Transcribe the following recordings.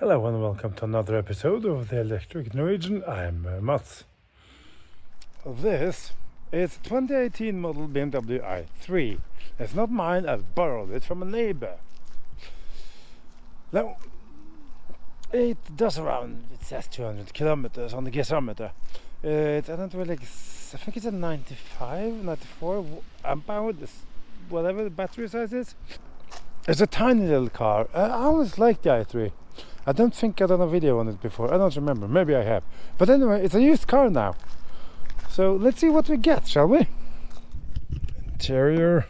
Hello and welcome to another episode of the Electric Norwegian. I'm Mats. This is 2018 model BMW i3. It's not mine, I've borrowed it from a neighbor. Now, it does around, it says 200 kilometers on the gasometer. I think it's a 95, 94 amp hour, whatever the battery size is. It's a tiny little car. I always liked the i3. I don't think I've done a video on it before. I don't remember. Maybe I have. But anyway, it's a used car now. So let's see what we get, shall we? Interior.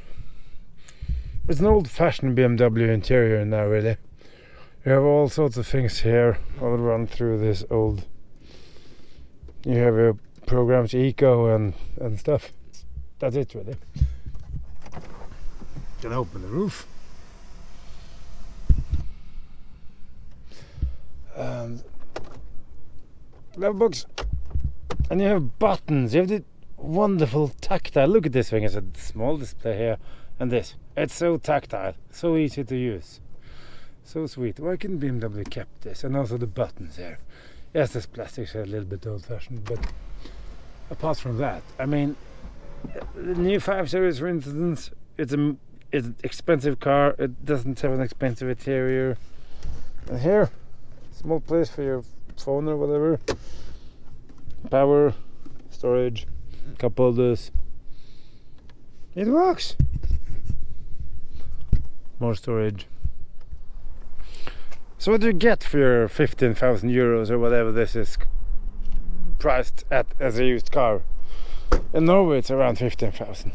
It's an old-fashioned BMW interior now, really. You have all sorts of things here. I'll run through this old. You have your programs, Eco and stuff. That's it, really. Can open the roof. And glove box, and you have buttons. You have the wonderful tactile. Look at this thing. It's a small display here, and this. It's so tactile, so easy to use, so sweet. Why couldn't BMW kept this? And also the buttons here. Yes, this plastic's a little bit old-fashioned, but apart from that, I mean, the new 5 Series, for instance, it's an expensive car. It doesn't have an expensive interior. And here. Small place for your phone or whatever. Power, storage, cup holders. It works. More storage. So what do you get for your 15,000 euros or whatever this is priced at as a used car? In Norway it's around 15,000.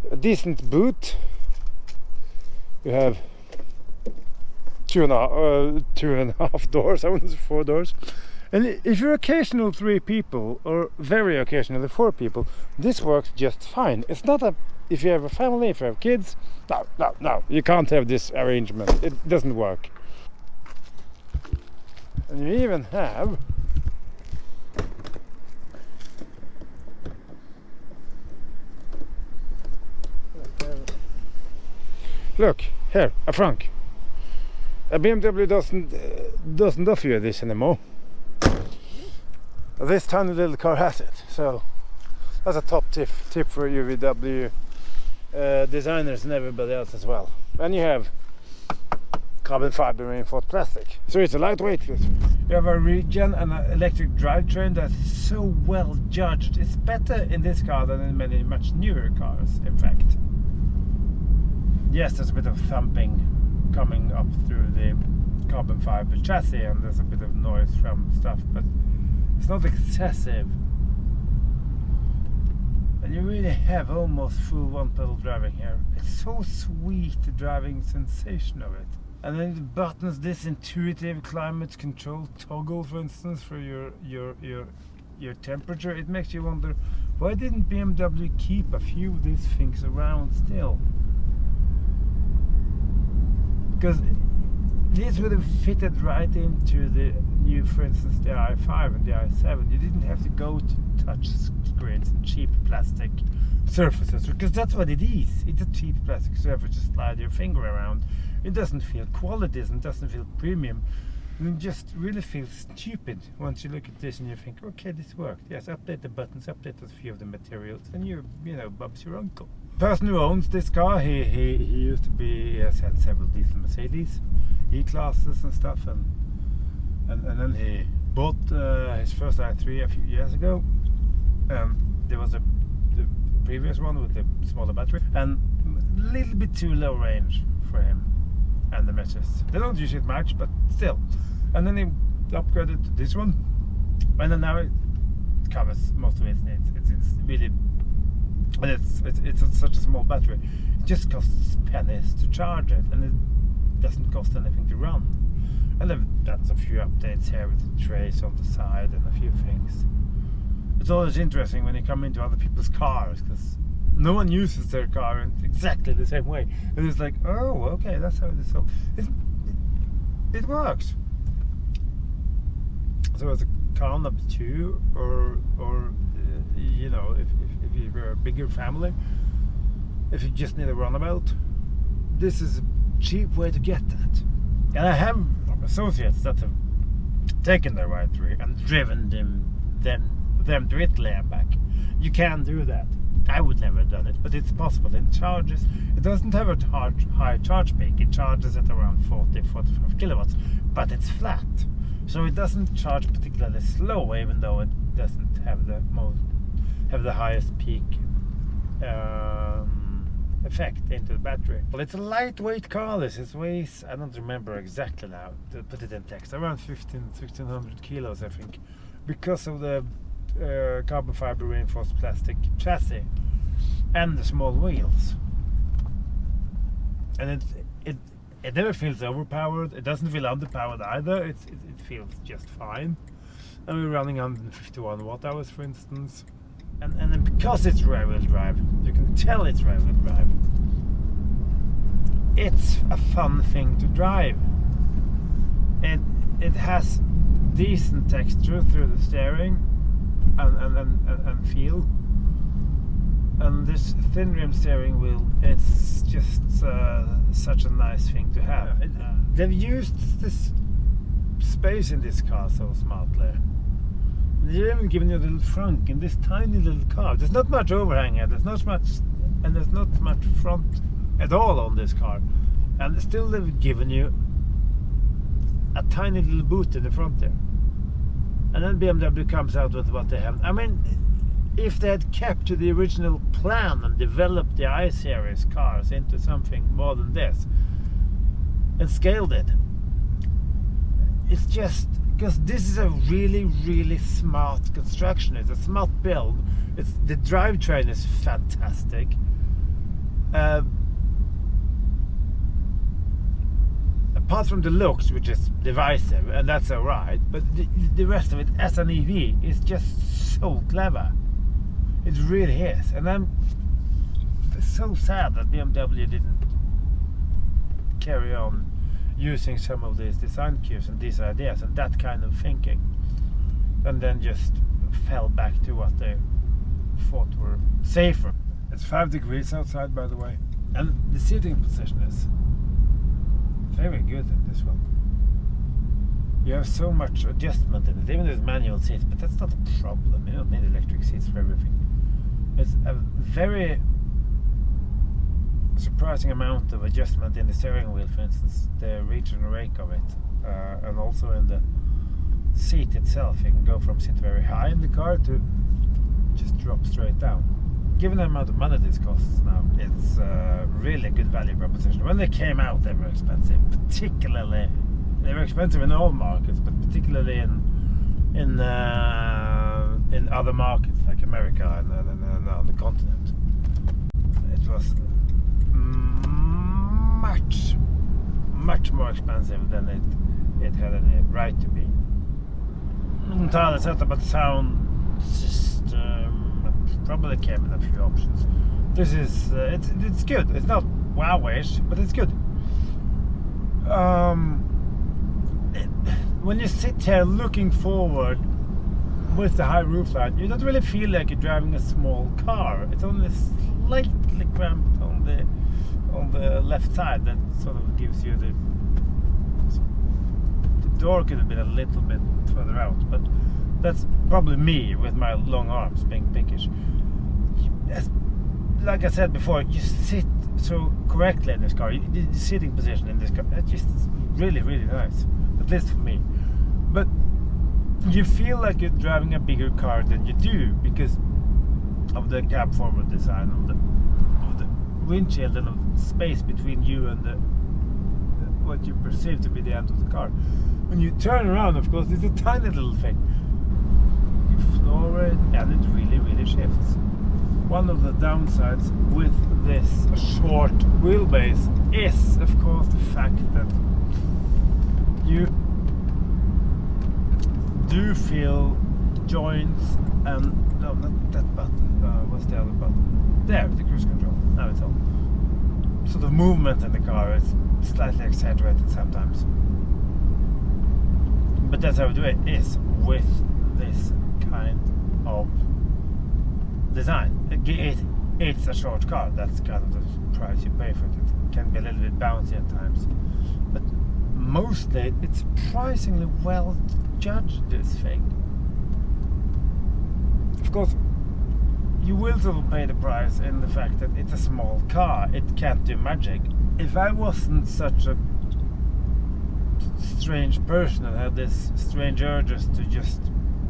A decent boot. You have two and a half doors, I wouldn't say 4 doors. And if you're occasional 3 people, or very occasionally 4 people, this works just fine. It's not if you have a family, if you have kids, no, you can't have this arrangement. It doesn't work. And you even have look, here, a frunk. A BMW doesn't offer you this anymore. This tiny little car has it, so that's a top tip for you VW designers and everybody else as well. And you have carbon fiber reinforced plastic, so it's a lightweight. You have a regen and an electric drivetrain that's so well judged. It's better in this car than in many much newer cars, in fact. Yes, there's a bit of thumping coming up through the carbon fiber chassis, and there's a bit of noise from stuff, but it's not excessive. And you really have almost full one-pedal driving here. It's so sweet, the driving sensation of it. And then the buttons, this intuitive climate control toggle, for instance, for your temperature. It makes you wonder, why didn't BMW keep a few of these things around still? Because these would have fitted right into the new, for instance, the i5 and the i7. You didn't have to go to touch screens and cheap plastic surfaces, because that's what it is. It's a cheap plastic surface to slide your finger around. It doesn't feel quality, and doesn't feel premium. And it just really feels stupid once you look at this and you think, okay, this worked. Yes, update the buttons, update a few of the materials, and you know, Bob's your uncle. The person who owns this car, he used to be, he has had several diesel Mercedes E-classes and stuff, and then he bought his first i3 a few years ago. There was the previous one with the smaller battery, and a little bit too low range for him and the Mercedes. They don't use it much, but still. And then he upgraded to this one, and then now it covers most of its needs. It's really, and it's such a small battery. It just costs pennies to charge it, and it doesn't cost anything to run. And they've done a few updates here with the trays on the side and a few things. It's always interesting when you come into other people's cars, because no one uses their car in exactly the same way. And it's like, oh, okay, that's how it is. So it works. So it's a car number 2, or you know, if you're a bigger family, if you just need a runabout, this is a cheap way to get that. And I have associates that have taken the right way and driven them to Italy and back. You can do that. I would never have done it, but it's possible. It charges. It doesn't have a high charge peak. It charges at around 40-45 kilowatts, but it's flat, so it doesn't charge particularly slow, even though it doesn't have the highest peak effect into the battery. Well, it's a lightweight car. This weighs, I don't remember exactly now to put it in text, around 1600 kilos, I think, because of the carbon fiber reinforced plastic chassis and the small wheels. And it never feels overpowered. It doesn't feel underpowered either. It feels just fine. And we're running 151 watt hours, for instance. And then because it's rear-wheel drive, you can tell it's rear-wheel drive. It's a fun thing to drive. It has decent texture through the steering and feel. And this thin rim steering wheel, it's just such a nice thing to have. They've used this space in this car so smartly. They've even given you a little trunk in this tiny little car. There's not much overhang here, there's not much front at all on this car. And still they've given you a tiny little boot in the front there. And then BMW comes out with what they have. I mean, if they had kept to the original plan and developed the I-Series cars into something more than this and scaled it, it's just because this is a really, really smart construction. It's a smart build. The drivetrain is fantastic. Apart from the looks, which is divisive, and that's alright, but the rest of it as an EV is just so clever. It really is. And I'm so sad that BMW didn't carry on using some of these design cues and these ideas and that kind of thinking, and then just fell back to what they thought were safer. It's 5 degrees outside, by the way, and the seating position is very good in this one. You have so much adjustment in it, even with manual seats, but that's not a problem. You don't need electric seats for everything. It's a very surprising amount of adjustment in the steering wheel, for instance, the reach and rake of it, and also in the seat itself. You can go from sit very high in the car to just drop straight down. Given the amount of money this costs now, it's a really good value proposition. When they came out, they were expensive. Particularly, they were expensive in all markets, but particularly in other markets like America and on the continent. It was much more expensive than it had any right to be. Entirely set up a sound system. Probably came in a few options. This is it's good. It's not wow-ish, but it's good. When you sit here looking forward with the high roofline, you don't really feel like you're driving a small car. It's only slightly cramped on the left side. That sort of gives you the door could have been a little bit further out, but that's probably me with my long arms being pinkish. Like I said before, you sit so correctly in this car. The sitting position in this car, it's just really, really nice, at least for me. But you feel like you're driving a bigger car than you do because of the cab forward design, of the windshield and of the space between you and what you perceive to be the end of the car. When you turn around, of course, it's a tiny little thing. You floor it and it really, really shifts. One of the downsides with this short wheelbase is, of course, the fact that you do feel joints and no, not that button. What's the other button? There, the cruise control. Now it's on. Sort of movement in the car is slightly exaggerated sometimes, but that's how we do it. Is with this kind of design. It's a short car. That's kind of the price you pay for it. It can be a little bit bouncy at times, but mostly it's surprisingly well judged, this thing. Of course, you will sort of pay the price in the fact that it's a small car. It can't do magic. If I wasn't such a strange person and had this strange urges to just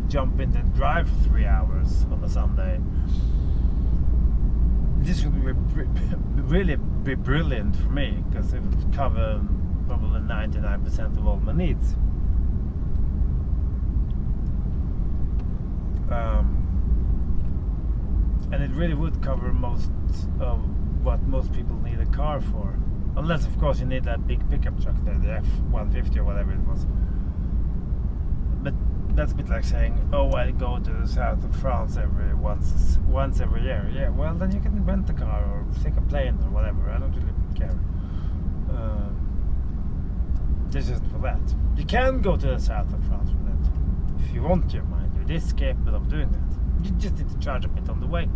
jump in and drive for 3 hours on a Sunday, this would really be brilliant for me, because it would cover probably 99% of all my needs. And it really would cover most of what most people need a car for. Unless, of course, you need that big pickup truck there, the F-150 or whatever it was. But that's a bit like saying, oh, I go to the south of France once every year. Yeah, well, then you can rent a car or take a plane or whatever. I don't really care. This isn't for that. You can go to the south of France for that. If you want to, mind you. It is capable of doing that. You just need to charge a bit on the way.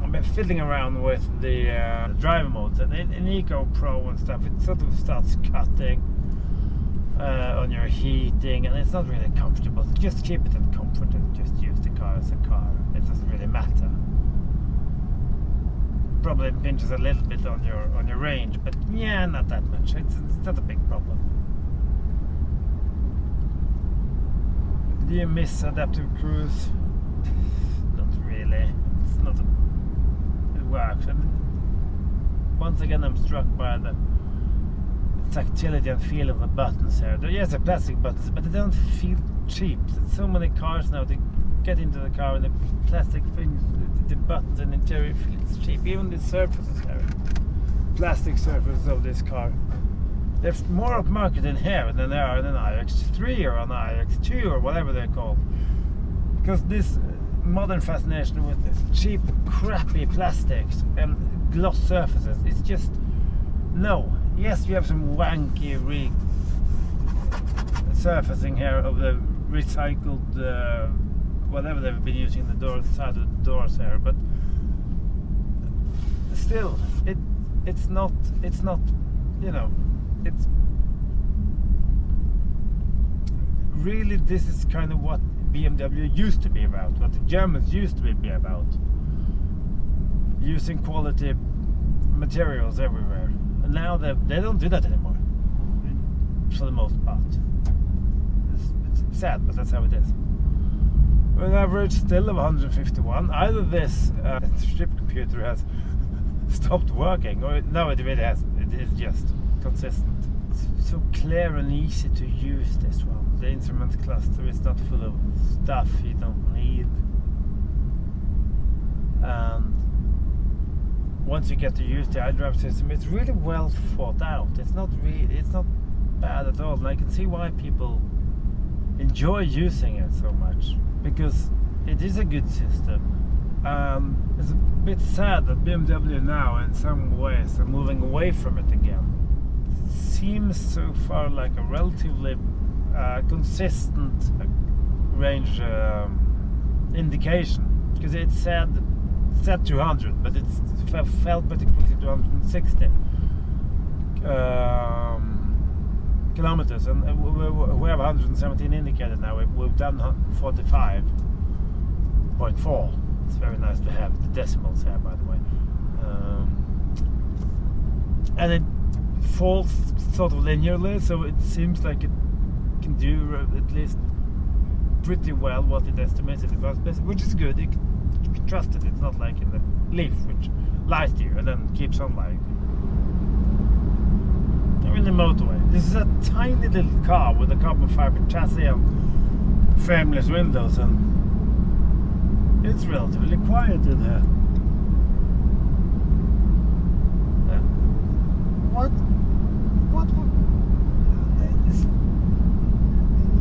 I've been fiddling around with the driver modes, and in Eco Pro and stuff, it sort of starts cutting on your heating, and it's not really comfortable. So just keep it in comfort and just use the car as a car. It doesn't really matter. Probably pinches a little bit on your range, but yeah, not that much. It's not a big problem. Do you miss adaptive cruise? Not really. It's not a... It works. And once again, I'm struck by the tactility and feel of the buttons here. Yes, they're plastic buttons, but they don't feel cheap. There's so many cars now, they get into the car and the plastic things, the buttons and interior feels cheap. Even the surfaces here, plastic surfaces of this car, there's more upmarket in here than there are in an iX3 or an iX2 or whatever they're called. Because this modern fascination with this cheap, crappy plastics and gloss surfaces, it's just no. Yes, you have some wanky surfacing here of the recycled whatever they've been using in the side of the doors here, but still, it's not you know, it's really, this is kind of what BMW used to be about, what the Germans used to be about, using quality materials everywhere. And now they don't do that anymore, for the most part. It's sad, but that's how it is. With an average still of 151, either this strip computer has stopped working, or no, it really hasn't. It is just consistent. It's so clear and easy to use, this one. The instrument cluster is not full of stuff you don't need. And once you get to use the iDrive system, it's really well thought out. It's not bad at all. And I can see why people enjoy using it so much, because it is a good system. It's a bit sad that BMW now, in some ways, are moving away from it again. It seems so far like a relatively consistent range indication, because it said 200, but it fell pretty quickly to 160 kilometers, and we have 117 indicated now. We've done 45.4. It's very nice to have the decimals here, by the way. And it falls sort of linearly, so it seems like it can do at least pretty well what it estimates in the first place, which is good. You can trust it. It's not like in the Leaf, which lies to you and then keeps on lying. We're in the motorway. This is a tiny little car with a carbon fiber chassis and frameless windows, and it's relatively quiet in here.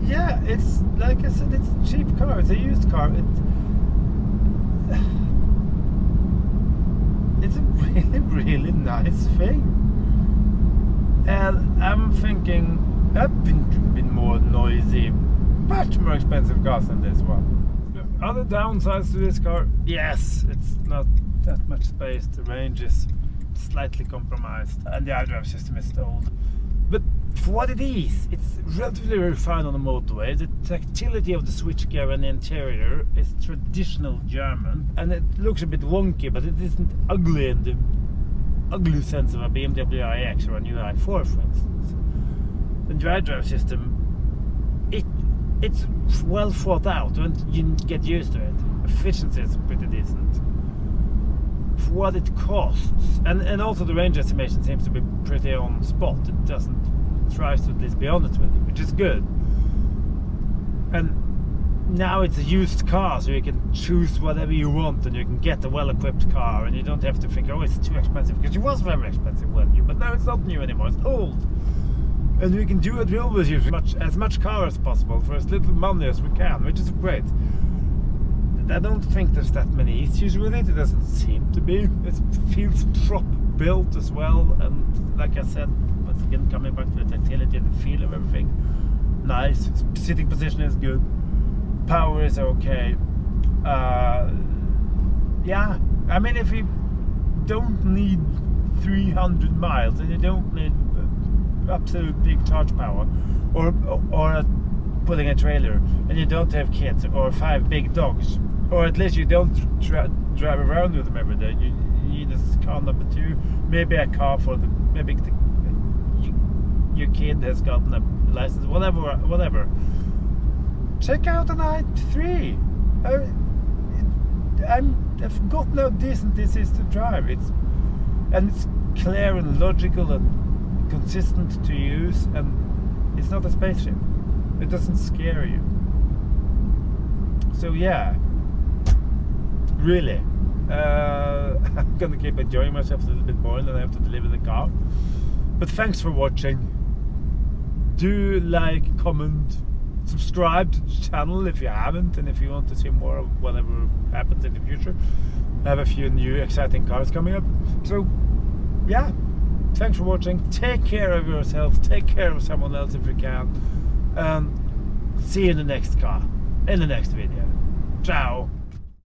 Yeah, it's like I said, it's a cheap car. It's a used car. It's a really, really nice thing. And I'm thinking, I've been more noisy, much more expensive cars than this one. Other downsides to this car, yes, it's not that much space. The range is slightly compromised, and the iDrive system is old. But for what it is, it's relatively refined on the motorway. The tactility of the switchgear and the interior is traditional German, and it looks a bit wonky, but it isn't ugly in the ugly sense of a BMW iX or a new i4, for instance. The drive system, it's well thought out, and you get used to it. Efficiency is pretty decent. For what it costs, and also the range estimation seems to be pretty on spot. It doesn't try to at least be honest with you, which is good. And now it's a used car, so you can choose whatever you want, and you can get a well-equipped car, and you don't have to think, oh, it's too expensive, because it was very expensive when new, but now it's not new anymore, it's old. And we can do it real with you as much car as possible for as little money as we can, which is great. I don't think there's that many issues with it. It doesn't seem to be. It feels prop built as well, and like I said, once again, coming back to the tactility and the feel of everything, nice. Sitting position is good. Power is okay. Yeah, I mean, if you don't need 300 miles and you don't need absolute big charge power, or putting a trailer, and you don't have kids or 5 big dogs, or at least you don't drive around with them every day, you need a car number 2, maybe a car for your kid has gotten a license, whatever. Check out an i3. I've forgotten how decent this is to drive. It's clear and logical and consistent to use, and it's not a spaceship. It doesn't scare you. So yeah, really, I'm gonna keep enjoying myself a little bit more, and then I have to deliver the car. But thanks for watching. Do like, comment, subscribe to the channel if you haven't, and if you want to see more of whatever happens in the future. I have a few new exciting cars coming up. So yeah, thanks for watching. Take care of yourself, take care of someone else if you can, and see you in the next video. Ciao.